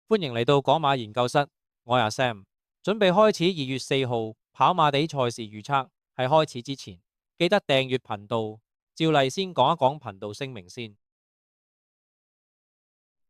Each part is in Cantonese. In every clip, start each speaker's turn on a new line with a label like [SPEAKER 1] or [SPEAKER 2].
[SPEAKER 1] 歡迎嚟到港馬研究室，我係阿 Sam，準備開始2月4號跑馬地賽事預測。喺開始之前，記得訂閱頻道。照例先講一講頻道聲明先。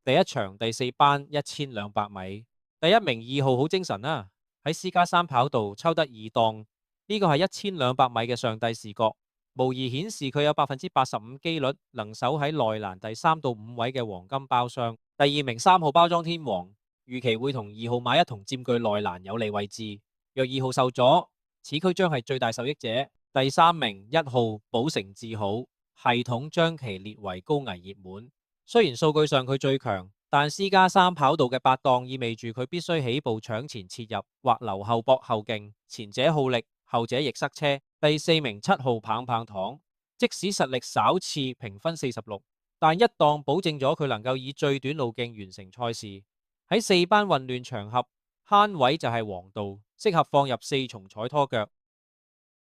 [SPEAKER 1] 第一場第4班1200米，第一名2號好精神啊！喺私家3跑道抽得2檔，呢個係1200米嘅上帝視角，無疑顯示佢有85%機率能守喺內欄第3到5位嘅黃金包廂。第二名3號包裝天王，預期會同2號馬一同佔據內欄有利位置。若2號受阻，此區將係最大受益者。第3名1號寶城智好，系統將其列為高危熱門。雖然數據上佢最強，但私家3跑道嘅8檔意味住佢必須起步搶前切入或留後搏後勁，前者耗力，後者亦塞車。第4名7號棒棒糖，即使實力稍次，評分46，但一檔保證咗佢能夠以最短路徑完成賽事。喺4班混亂場合，慳位就係王道，適合放入4重彩拖腳。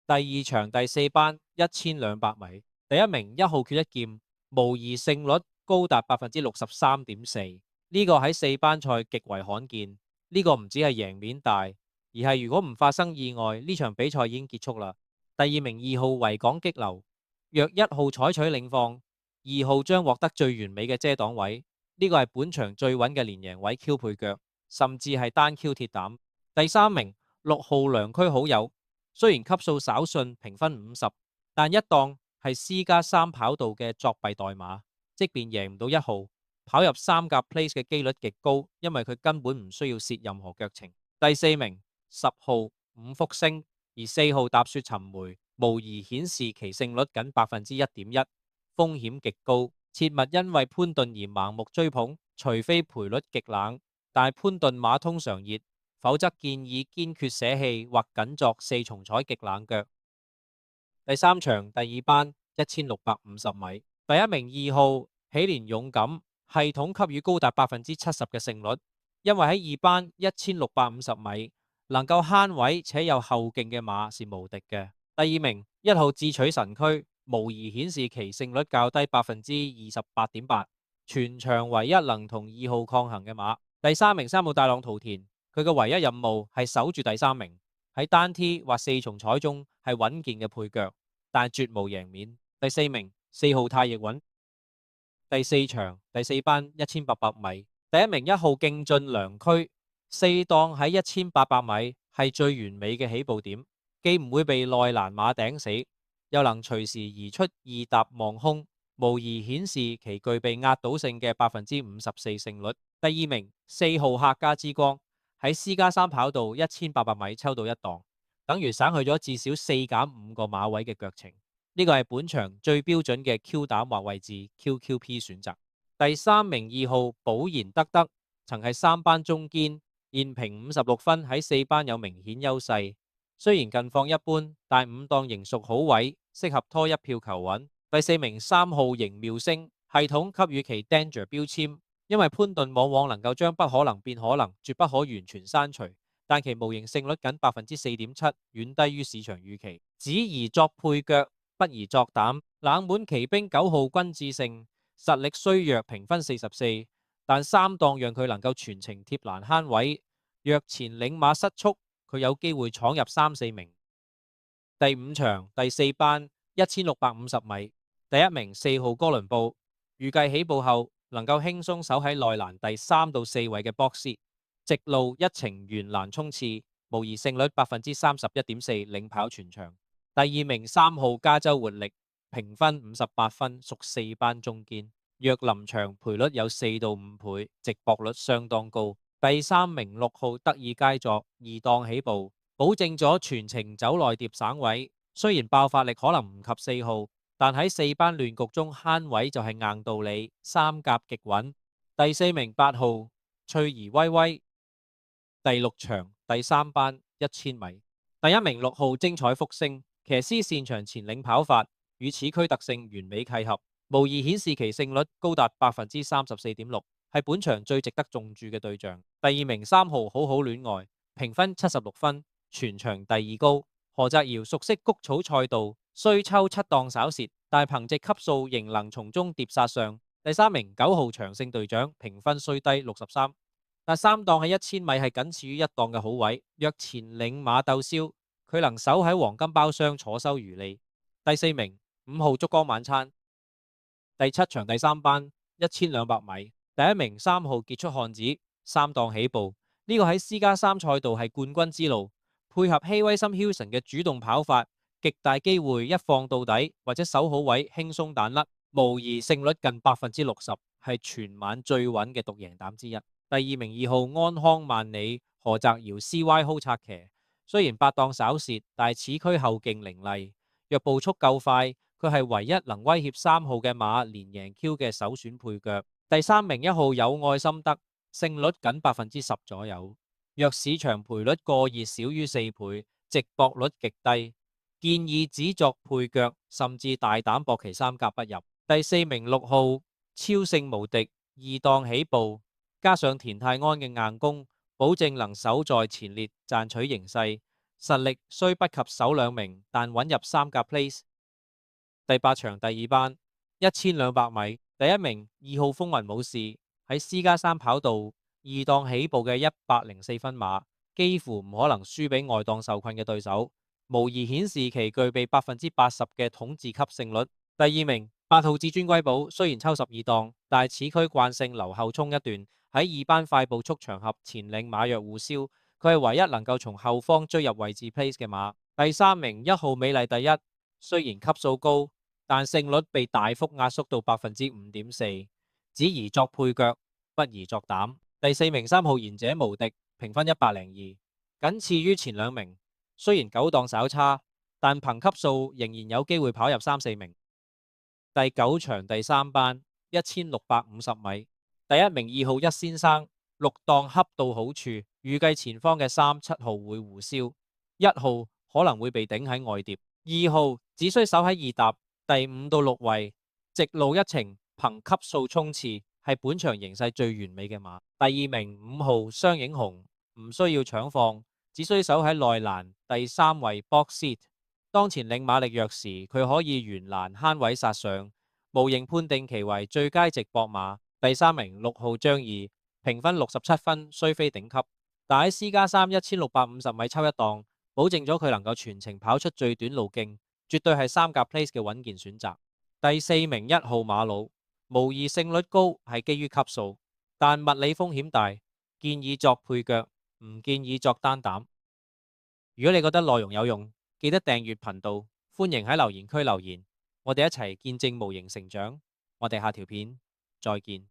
[SPEAKER 1] 第二場第4班1200米，第一名1號決一劍，無疑勝率高達63.4%，呢個喺4班賽極為罕見。呢個唔止係贏面大，而係如果唔發生意外，呢場比賽已經結束啦。第二名2號維港激流，若1號採取領放，2號將獲得最完美嘅遮擋位，呢個係本場最穩嘅連贏位 Q 配腳，甚至係單 Q 鐵膽。第3名6號良區好友，雖然級數稍遜，評分50，但一檔係私家3跑道嘅作弊代碼，即便贏唔到1號，跑入3甲 place 嘅機率極高，因為佢根本唔需要蝕任何腳程。第4名10號五福星，而4號踏雪尋梅，無疑顯示其勝率僅1.1%，風險極高，切勿因為潘頓而盲目追捧，除非賠率極冷，但潘頓馬通常熱，否則建議堅決捨棄或僅作4重彩極冷腳。第3場第2班1650米，第一名2號喜連勇敢，系統給予高達70%嘅勝率，因為喺2班1650米能夠慳位且有後勁嘅馬是無敵嘅。第二名1號智取神區，無疑顯示其勝率較低28.8%，全場唯一能同2號抗衡嘅馬。第3名3號大浪淘田，佢嘅唯一任務係守住第3名，喺單 T 或4重彩中係穩健嘅配腳，但絕無贏面。第4名4號太逆穩，第4場第4班1800米，第一名1號勁進良區，4檔喺1800米係最完美嘅起步點，既唔會被內欄馬頂死，又能隨時移出2踏望空，無疑顯示其具備壓倒性嘅54%勝率。第二名4號客家之光，喺私家3跑道1800米抽到1檔，等於省去咗至少4減5個馬位嘅腳程。呢個係本場最標準嘅 Q 膽或位置 QQP 選擇。第3名2號寶賢德，曾係3班中堅，現評56分，喺4班有明顯優勢。雖然近況一般，但5檔仍屬好位，適合拖一票求穩。第4名3號邢妙星，系統給予其 Danger 標籤，因為潘頓往往能夠將不可能變可能，絕不可完全刪除，但其模型勝率僅4.7%，遠低於市場預期。只宜作配腳，不宜作膽。冷門奇兵9號君智勝，實力雖弱，評分44，但3檔讓佢能夠全程貼欄慳位，若前領馬失速，佢有機會闖入3、4名。第5場第4班1650米，第一名4號哥倫布，預計起步後能夠輕鬆守喺內欄第3到4位嘅 box， 直路一程沿欄衝刺，無疑勝率31.4%，領跑全場。第二名3號加州活力，評分58分，屬4班中堅，若臨場賠率有4到5倍，值博率相當高。第3名6號得意佳作，2檔起步，保證咗全程走內碟省位。雖然爆發力可能唔及4號，但喺4班亂局中慳位就係硬道理，3甲極穩。第4名8號翠兒威威，第6場第3班1000米，第一名6號精彩福星，騎師擅長前領跑法，與此區特性完美契合，無疑顯示其勝率高達34.6%，係本場最值得重注嘅對象。第二名3號好好戀愛，評分76分，全場第2高。何澤堯熟悉谷草賽道，雖抽7檔稍蝕，但憑藉級數仍能從中疊殺上。第3名9號長勝隊長，評分雖低63，但三檔喺1000米係僅次於一檔嘅好位。若前領馬鬥燒，佢能守喺黃金包廂坐收漁利。第4名5號燭光晚餐，第7場第3班1200米，第1名3號傑出漢子，三檔起步。呢個喺私家3賽道係冠軍之路，配合希威森 Hilton 嘅主動跑法，極大機會一放到底或者守好位輕鬆彈甩，無疑勝率近60%，係全晚最穩嘅獨贏膽之一。第2名2號安康萬里何澤堯 CY 號策騎，雖然8檔稍蝕，但此區後勁凌厲，若步速夠快，佢係唯一能威脅3號嘅馬連贏 Q 嘅首選配腳。第3名1號有愛心得，勝率僅10%左右。若市場賠率過熱少於4倍，值博率極低，建議只作配腳，甚至大膽博其三甲不入。第4名6號超勝無敵，二檔起步，加上田泰安嘅硬功，保證能守在前列賺取形勢。實力雖不及首2名，但穩入三甲 place。第8場第2班1200米，第1名2號風雲武士喺私家3跑道二檔起步嘅104分馬，幾乎唔可能輸俾外檔受困嘅對手，無疑顯示其具備80%嘅統治級勝率。第2名8號至尊瑰寶，雖然抽12檔，但係此區慣性留後衝一段，喺2班快步速場合前領馬若互燒，佢係唯一能夠從後方追入位置 place 嘅馬。第3名1號美麗第一，雖然級數高，但勝率被大幅壓縮到5.4%，只宜作配腳，不宜作膽。第4名3號賢者無敵，評分102，僅次於前2名。雖然9檔稍差，但憑級數仍然有機會跑入3、4名。第9場第3班1650米，第1名2號一先生6檔恰到好處，預計前方嘅3、7號會互燒，1號可能會被頂喺外碟，2號只需守喺2搭，第5到6位直路一程，憑級數衝刺，係本場形勢最完美嘅馬。第2名5號雙影紅唔需要搶放，只需守喺內欄第3位 box seat。當前領馬力弱時，佢可以沿欄慳位殺上，模型判定其為最佳直博馬。第3名6號張義，評分67分，雖非頂級，但喺私家3 1650米抽一檔，保證咗佢能夠全程跑出最短路徑，絕對係三甲 place 嘅穩健選擇。第4名1號馬魯，無疑勝率高係基於級數，但物理風險大，建議作配腳，唔建議作單膽。如果你覺得內容有用，記得訂閱頻道，歡迎喺留言區留言，我哋一齊見證模型成長。我哋下條片再見。